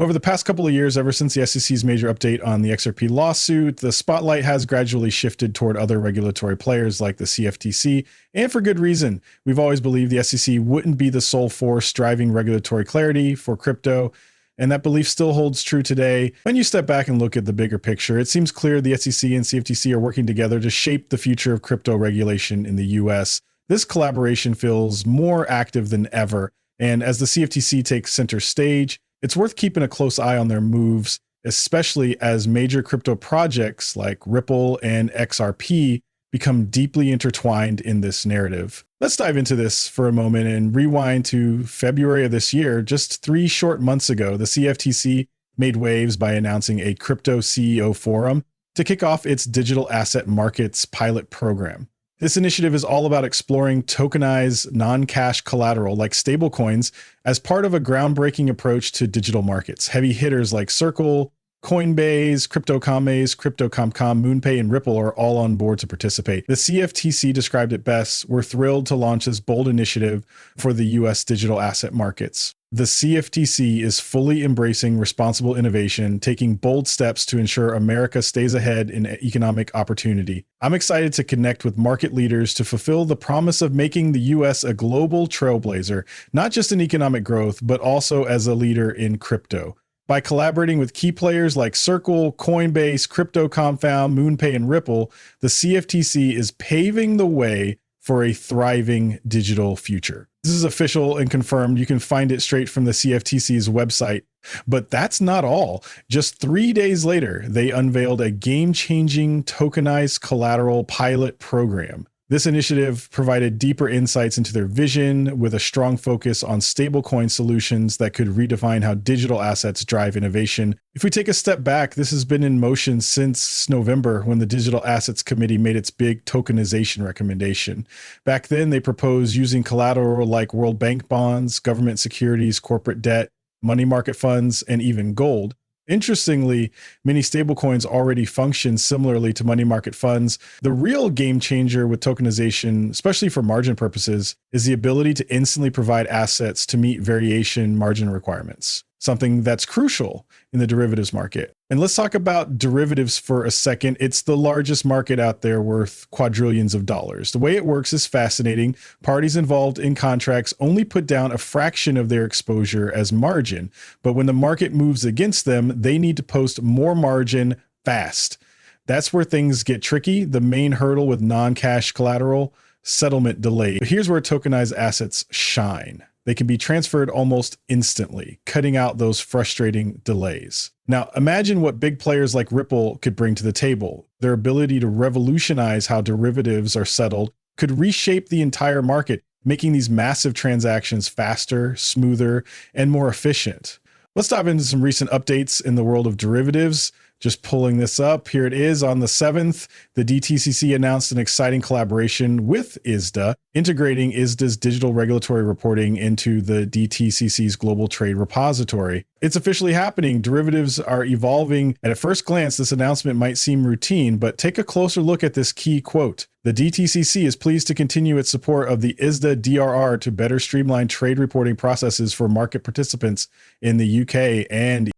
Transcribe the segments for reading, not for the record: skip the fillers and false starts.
Over the past couple of years, ever since the SEC's major update on the XRP lawsuit, the spotlight has gradually shifted toward other regulatory players like the CFTC, and for good reason. We've always believed the SEC wouldn't be the sole force driving regulatory clarity for crypto, and that belief still holds true today. When you step back and look at the bigger picture, it seems clear the SEC and CFTC are working together to shape the future of crypto regulation in the US. This collaboration feels more active than ever, and as the CFTC takes center stage, it's worth keeping a close eye on their moves, especially as major crypto projects like Ripple and XRP become deeply intertwined in this narrative. Let's dive into this for a moment and rewind to February of this year. Just 3 short months ago, the CFTC made waves by announcing a crypto CEO forum to kick off its digital asset markets pilot program. This initiative is all about exploring tokenized non-cash collateral like stablecoins as part of a groundbreaking approach to digital markets. Heavy hitters like Circle, Coinbase, CryptoCoinbase, Crypto.com, MoonPay, and Ripple are all on board to participate. The CFTC described it best: "We're thrilled to launch this bold initiative for the US digital asset markets." The CFTC is fully embracing responsible innovation, taking bold steps to ensure America stays ahead in economic opportunity. I'm excited to connect with market leaders to fulfill the promise of making the US a global trailblazer, not just in economic growth, but also as a leader in crypto. By collaborating with key players like Circle, Coinbase, Crypto.com, MoonPay, and Ripple, the CFTC is paving the way for a thriving digital future. This is official and confirmed. You can find it straight from the CFTC's website. But that's not all. Just 3 days later, they unveiled a game-changing tokenized collateral pilot program. This initiative provided deeper insights into their vision with a strong focus on stablecoin solutions that could redefine how digital assets drive innovation. If we take a step back, this has been in motion since November when the Digital Assets Committee made its big tokenization recommendation. Back then, they proposed using collateral like World Bank bonds, government securities, corporate debt, money market funds, and even gold. Interestingly, many stablecoins already function similarly to money market funds. The real game changer with tokenization, especially for margin purposes, is the ability to instantly provide assets to meet variation margin requirements, something that's crucial in the derivatives market. And let's talk about derivatives for a second. It's the largest market out there, worth quadrillions of dollars. The way it works is fascinating. Parties involved in contracts only put down a fraction of their exposure as margin, but when the market moves against them, they need to post more margin fast. That's where things get tricky. The main hurdle with non-cash collateral: settlement delay. Here's where tokenized assets shine. They can be transferred almost instantly, cutting out those frustrating delays. Now, imagine what big players like Ripple could bring to the table. Their ability to revolutionize how derivatives are settled could reshape the entire market, making these massive transactions faster, smoother, and more efficient. Let's dive into some recent updates in the world of derivatives. Just pulling this up, here it is. On the 7th, the DTCC announced an exciting collaboration with ISDA, integrating ISDA's digital regulatory reporting into the DTCC's global trade repository. It's officially happening. Derivatives are evolving, and at first glance, this announcement might seem routine, but take a closer look at this key quote. The DTCC is pleased to continue its support of the ISDA DRR to better streamline trade reporting processes for market participants in the UK and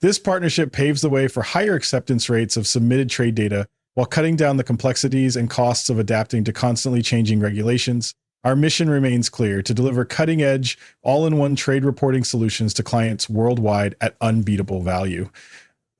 this partnership paves the way for higher acceptance rates of submitted trade data while cutting down the complexities and costs of adapting to constantly changing regulations. Our mission remains clear: to deliver cutting-edge, all-in-one trade reporting solutions to clients worldwide at unbeatable value.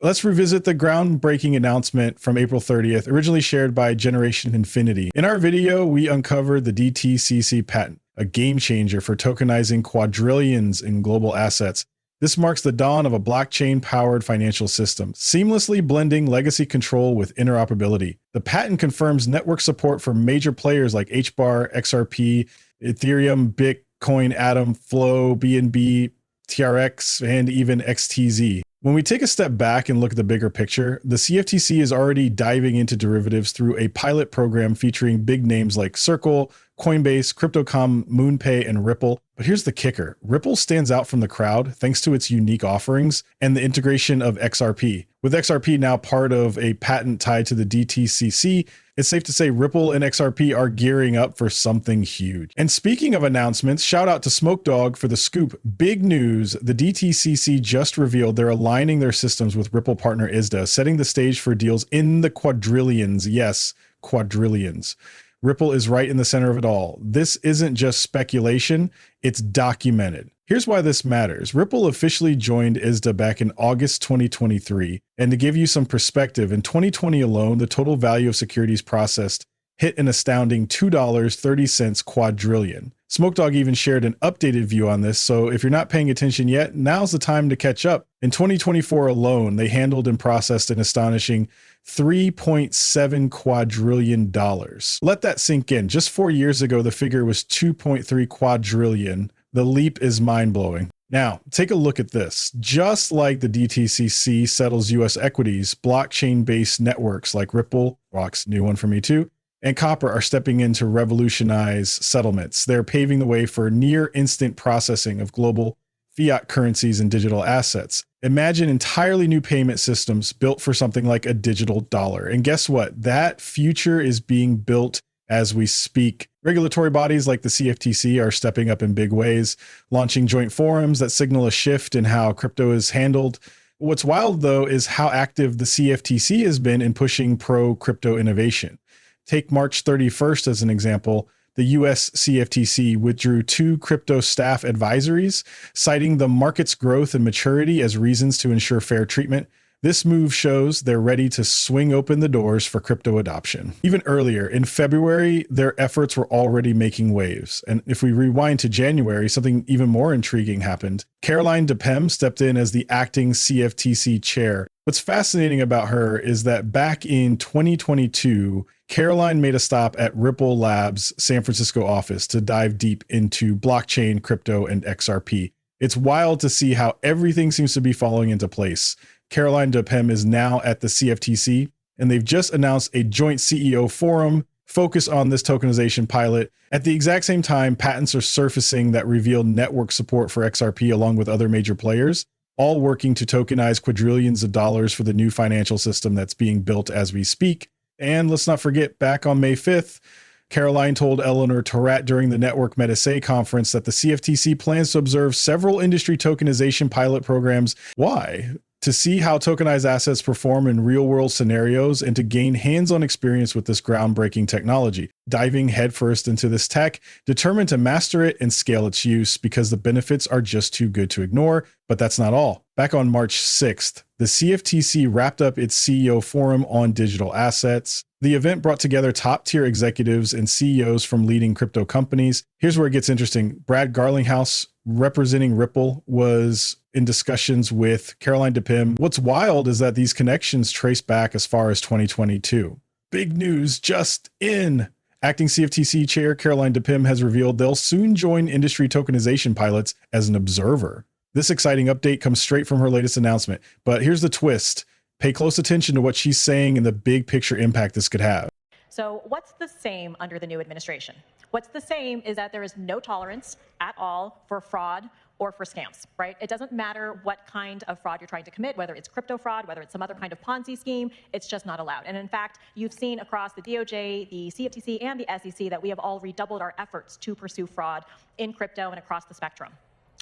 Let's revisit the groundbreaking announcement from April 30th, originally shared by Generation Infinity. In our video, we uncovered the DTCC patent, a game changer for tokenizing quadrillions in global assets. This marks the dawn of a blockchain-powered financial system, seamlessly blending legacy control with interoperability. The patent confirms network support for major players like HBAR, XRP, Ethereum, Bitcoin, Atom, Flow, BNB, TRX, and even XTZ. When we take a step back and look at the bigger picture, the CFTC is already diving into derivatives through a pilot program featuring big names like Circle, Coinbase, Crypto.com, MoonPay, and Ripple. But here's the kicker. Ripple stands out from the crowd thanks to its unique offerings and the integration of XRP. With XRP now part of a patent tied to the DTCC, It's safe to say Ripple and XRP are gearing up for something huge. And speaking of announcements, shout out to Smoke Dog for the scoop. Big news, the DTCC just revealed they're aligning their systems with Ripple partner ISDA, setting the stage for deals in the quadrillions. Yes, quadrillions. Ripple is right in the center of it all. This isn't just speculation, it's documented. Here's why this matters. Ripple officially joined ISDA back in August 2023. And to give you some perspective, in 2020 alone, the total value of securities processed hit an astounding $2.30 quadrillion. Smoke Dog even shared an updated view on this, so if you're not paying attention yet, now's the time to catch up. In 2024 alone, they handled and processed an astonishing $3.7 quadrillion. Let that sink in. Just 4 years ago, the figure was 2.3 quadrillion. The leap is mind-blowing. Now, take a look at this. Just like the DTCC settles US equities, blockchain-based networks like Ripple, Rock's new one for me too, and Copper are stepping in to revolutionize settlements. They're paving the way for near instant processing of global fiat currencies and digital assets. Imagine entirely new payment systems built for something like a digital dollar. And guess what? That future is being built as we speak. Regulatory bodies like the CFTC are stepping up in big ways, launching joint forums that signal a shift in how crypto is handled. What's wild, though, is how active the CFTC has been in pushing pro-crypto innovation. Take March 31st as an example. The US CFTC withdrew 2 crypto staff advisories, citing the market's growth and maturity as reasons to ensure fair treatment. This move shows they're ready to swing open the doors for crypto adoption. Even earlier, in February, their efforts were already making waves. And if we rewind to January, something even more intriguing happened. Caroline DePem stepped in as the acting CFTC chair. What's fascinating about her is that back in 2022, Caroline made a stop at Ripple Labs' San Francisco office to dive deep into blockchain, crypto, and XRP. It's wild to see how everything seems to be falling into place. Caroline DePem is now at the CFTC, and they've just announced a joint CEO forum focused on this tokenization pilot. At the exact same time, patents are surfacing that reveal network support for XRP along with other major players, all working to tokenize quadrillions of dollars for the new financial system that's being built as we speak. And let's not forget, back on May 5th, Caroline told Eleanor Torat during the Network Medisay conference that the CFTC plans to observe several industry tokenization pilot programs. Why? To see how tokenized assets perform in real-world scenarios and to gain hands-on experience with this groundbreaking technology. Diving headfirst into this tech, determined to master it and scale its use because the benefits are just too good to ignore. But that's not all. Back on March 6th, the CFTC wrapped up its CEO forum on digital assets. The event brought together top-tier executives and CEOs from leading crypto companies. Here's where it gets interesting. Brad Garlinghouse, representing Ripple, was in discussions with Caroline DePem. What's wild is that these connections trace back as far as 2022. Big news just in. Acting CFTC Chair Caroline DePem has revealed they'll soon join industry tokenization pilots as an observer. This exciting update comes straight from her latest announcement, but here's the twist. Pay close attention to what she's saying and the big picture impact this could have. So what's the same under the new administration? What's the same is that there is no tolerance at all for fraud or for scams, right? It doesn't matter what kind of fraud you're trying to commit, whether it's crypto fraud, whether it's some other kind of Ponzi scheme, it's just not allowed. And in fact, you've seen across the DOJ, the CFTC, and the SEC that we have all redoubled our efforts to pursue fraud in crypto and across the spectrum.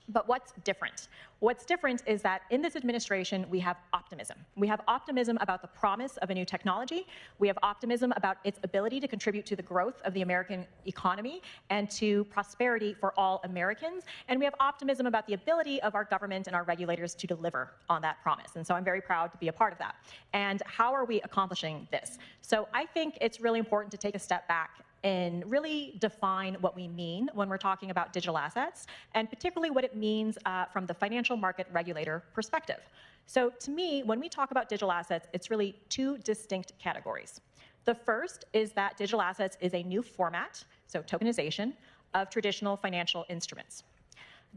But what's different? What's different is that in this administration, we have optimism. We have optimism about the promise of a new technology. We have optimism about its ability to contribute to the growth of the American economy and to prosperity for all Americans. And we have optimism about the ability of our government and our regulators to deliver on that promise. And so I'm very proud to be a part of that. And how are we accomplishing this? So I think it's really important to take a step back and really define what we mean when we're talking about digital assets, and particularly what it means from the financial market regulator perspective. So to me, when we talk about digital assets, it's really 2 distinct categories. The first is that digital assets is a new format, so tokenization, of traditional financial instruments.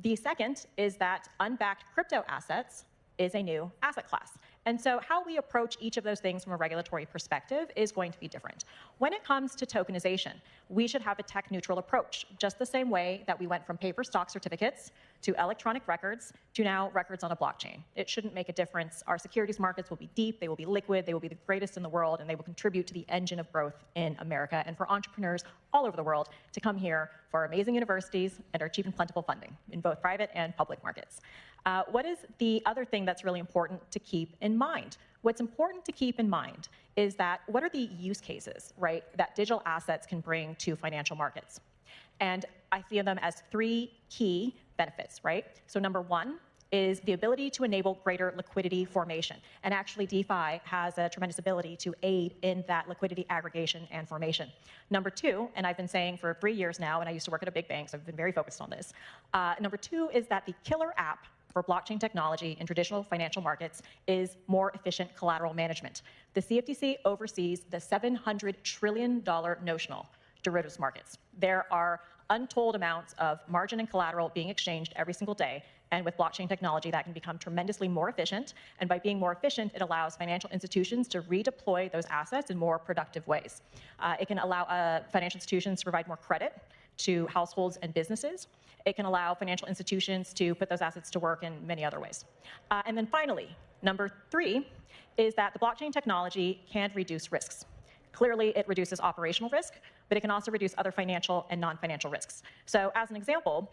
The second is that unbacked crypto assets is a new asset class. And so how we approach each of those things from a regulatory perspective is going to be different. When it comes to tokenization, we should have a tech-neutral approach, just the same way that we went from paper stock certificates to electronic records to now records on a blockchain. It shouldn't make a difference. Our securities markets will be deep, they will be liquid, they will be the greatest in the world, and they will contribute to the engine of growth in America and for entrepreneurs all over the world to come here for our amazing universities and our cheap and plentiful funding in both private and public markets. What is the other thing that's really important to keep in mind? What's important to keep in mind is that what are the use cases, right, that digital assets can bring to financial markets? And I see them as three key benefits, right? So number one is the ability to enable greater liquidity formation. And actually DeFi has a tremendous ability to aid in that liquidity aggregation and formation. Number two, and I've been saying for 3 years now, and I used to work at a big bank, so I've been very focused on this. Number two is that the killer app for blockchain technology in traditional financial markets is more efficient collateral management. The CFTC oversees the $700 trillion notional derivatives markets. There are untold amounts of margin and collateral being exchanged every single day. And with blockchain technology, that can become tremendously more efficient. And by being more efficient, it allows financial institutions to redeploy those assets in more productive ways. It can allow financial institutions to provide more credit to households and businesses. It can allow financial institutions to put those assets to work in many other ways. And then finally, number three is that the blockchain technology can reduce risks. Clearly, it reduces operational risk, but it can also reduce other financial and non-financial risks. So as an example,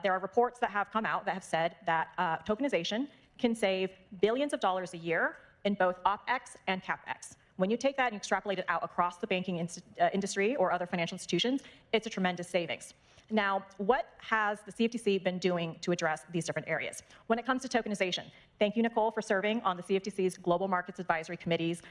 there are reports that have come out that have said that tokenization can save billions of dollars a year in both OpEx and CapEx. When you take that and extrapolate it out across the banking industry or other financial institutions, it's a tremendous savings. Now, what has the CFTC been doing to address these different areas? When it comes to tokenization, thank you, Nicole, for serving on the CFTC's Global Markets Advisory Committee's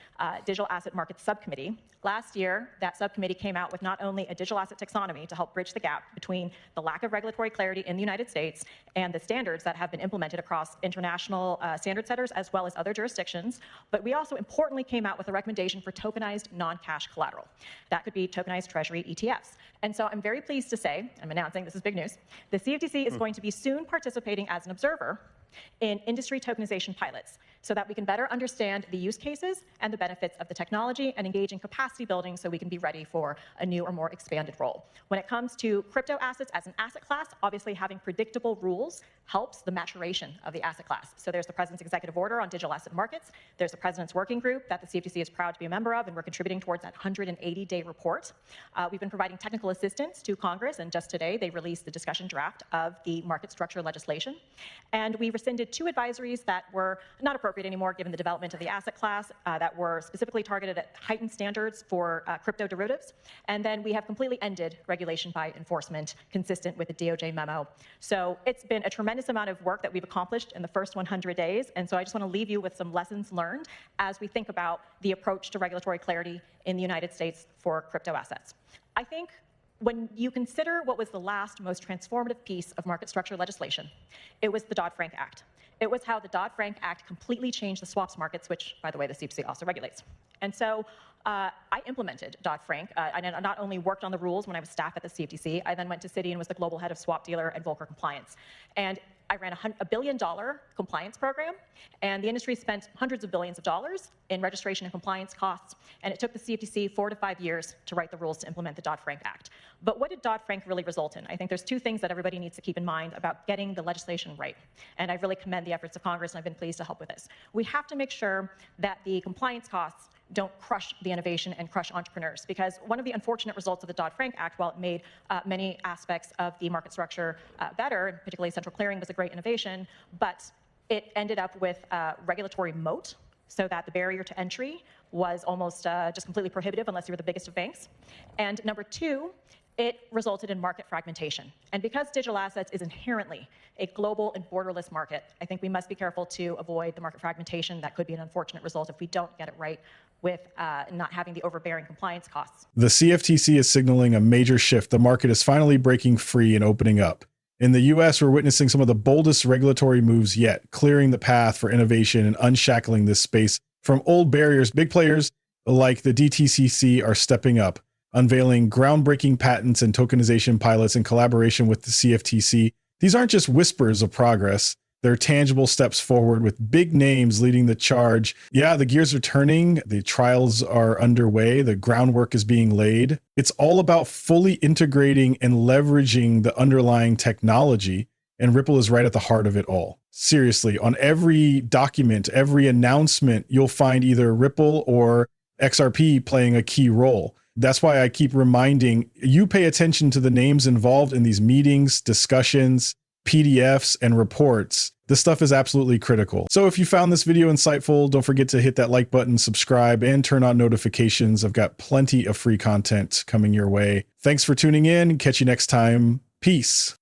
Digital Asset Markets Subcommittee. Last year, that subcommittee came out with not only a digital asset taxonomy to help bridge the gap between the lack of regulatory clarity in the United States and the standards that have been implemented across international standard setters as well as other jurisdictions, but we also importantly came out with a recommendation for tokenized non-cash collateral. That could be tokenized treasury ETFs. And so I'm very pleased to say, I'm announcing, this is big news, the CFTC is going to be soon participating as an observer in industry tokenization pilots so that we can better understand the use cases and the benefits of the technology and engage in capacity building so we can be ready for a new or more expanded role. When it comes to crypto assets as an asset class, obviously having predictable rules helps the maturation of the asset class. So there's the President's executive order on digital asset markets. There's the President's working group that the CFTC is proud to be a member of, and we're contributing towards that 180-day report. We've been providing technical assistance to Congress, and just today they released the discussion draft of the market structure legislation. And we rescinded 2 advisories that were not appropriate anymore given the development of the asset class that were specifically targeted at heightened standards for crypto derivatives. And then we have completely ended regulation by enforcement consistent with the DOJ memo. So it's been a tremendous amount of work that we've accomplished in the first 100 days. And so I just want to leave you with some lessons learned as we think about the approach to regulatory clarity in the United States for crypto assets. I think when you consider what was the last most transformative piece of market structure legislation, it was the Dodd-Frank Act. It was how the Dodd-Frank Act completely changed the swaps markets, which, by the way, the CFTC also regulates. And so I implemented Dodd-Frank. I not only worked on the rules when I was staff at the CFTC, I then went to Citi and was the global head of swap dealer and Volcker compliance. And I ran a $1 billion compliance program, and the industry spent hundreds of billions of dollars in registration and compliance costs, and it took the CFTC 4 to 5 years to write the rules to implement the Dodd-Frank Act. But what did Dodd-Frank really result in? I think there's 2 things that everybody needs to keep in mind about getting the legislation right, and I really commend the efforts of Congress, and I've been pleased to help with this. We have to make sure that the compliance costs don't crush the innovation and crush entrepreneurs. Because one of the unfortunate results of the Dodd-Frank Act, while it made many aspects of the market structure better, and particularly central clearing was a great innovation, but it ended up with regulatory moat, so that the barrier to entry was almost just completely prohibitive unless you were the biggest of banks. And number 2, it resulted in market fragmentation. And because digital assets is inherently a global and borderless market, I think we must be careful to avoid the market fragmentation that could be an unfortunate result if we don't get it right with not having the overbearing compliance costs. The CFTC is signaling a major shift. The market is finally breaking free and opening up. In the US, we're witnessing some of the boldest regulatory moves yet, clearing the path for innovation and unshackling this space from old barriers. Big players like the DTCC are stepping up, unveiling groundbreaking patents and tokenization pilots in collaboration with the CFTC. These aren't just whispers of progress. They're tangible steps forward with big names leading the charge. Yeah, the gears are turning. The trials are underway. The groundwork is being laid. It's all about fully integrating and leveraging the underlying technology. And Ripple is right at the heart of it all. Seriously, on every document, every announcement, you'll find either Ripple or XRP playing a key role. That's why I keep reminding you, pay attention to the names involved in these meetings, discussions, PDFs, and reports. This stuff is absolutely critical. So if you found this video insightful, don't forget to hit that like button, subscribe, and turn on notifications. I've got plenty of free content coming your way. Thanks for tuning in. Catch you next time. Peace.